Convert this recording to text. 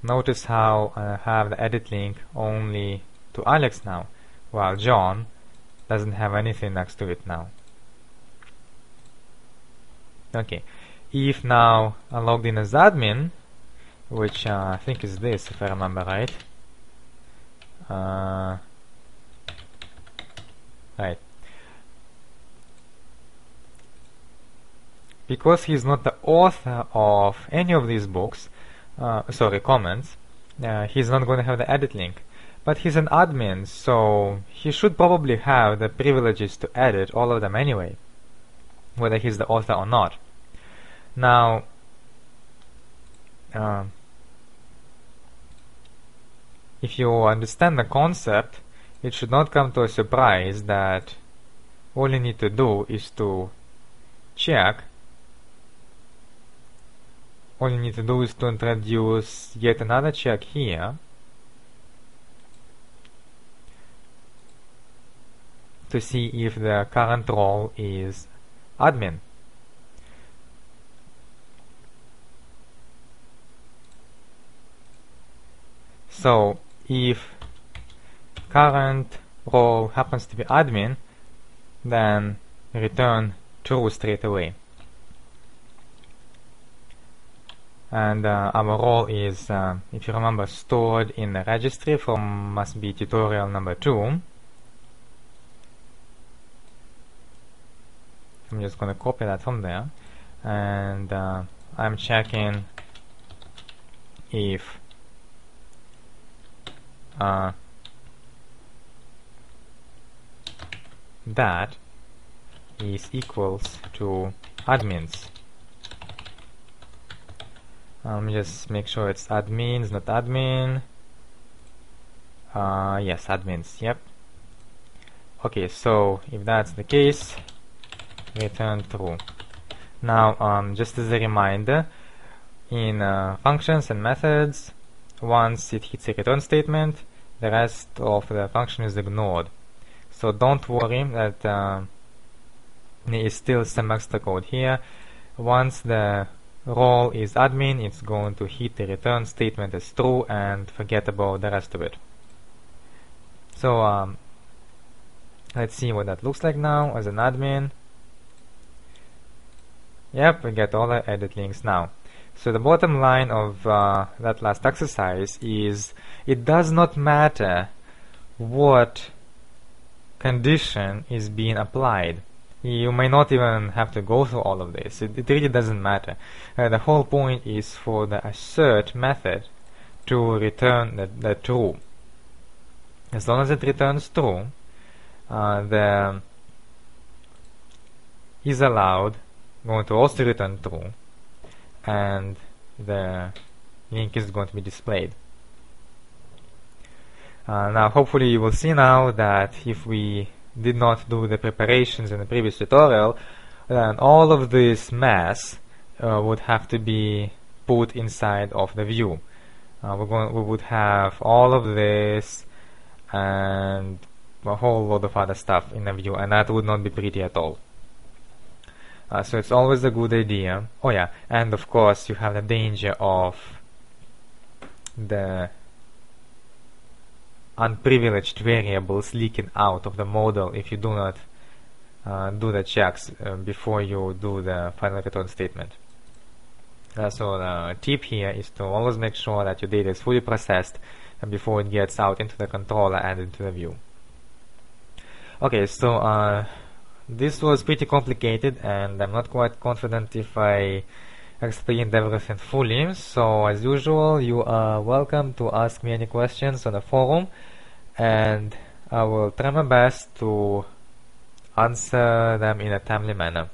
notice how I have the edit link only to Alex now, while John doesn't have anything next to it now. Okay, if now I logged in as admin, which I think is this, if I remember right. Right. Because he's not the author of any of these books, comments, he's not going to have the edit link. But he's an admin, so he should probably have the privileges to edit all of them anyway, whether he's the author or not. Now, if you understand the concept, it should not come to a surprise that all you need to do is to check. All you need to do is to introduce yet another check here to see if the current role is admin. So if current role happens to be admin, then return true straight away. And our role is, if you remember, stored in the registry from must be tutorial number 2. I'm just going to copy that from there, and I'm checking if that is equals to admins. Let me just make sure it's admins, not admin. Yes, admins, yep. Okay, so if that's the case, return true. Now, just as a reminder, in functions and methods, once it hits a return statement, the rest of the function is ignored. So don't worry that there is still some extra code here. Once the role is admin, it's going to hit the return statement as true and forget about the rest of it. So let's see what that looks like now as an admin. Yep, we get all the edit links now. So the bottom line of that last exercise is it does not matter what condition is being applied. You may not even have to go through all of this. It really doesn't matter. The whole point is for the assert method to return the true. As long as it returns true, the is allowed going to also return true, and the link is going to be displayed. Now hopefully you will see now that if we did not do the preparations in the previous tutorial, then all of this mess would have to be put inside of the view. We would have all of this and a whole lot of other stuff in the view, and that would not be pretty at all. So it's always a good idea. Oh yeah, and of course you have the danger of the unprivileged variables leaking out of the model if you do not do the checks before you do the final return statement. So the tip here is to always make sure that your data is fully processed before it gets out into the controller and into the view. Okay, so this was pretty complicated, and I'm not quite confident if I explained everything fully. So as usual, you are welcome to ask me any questions on the forum, and I will try my best to answer them in a timely manner.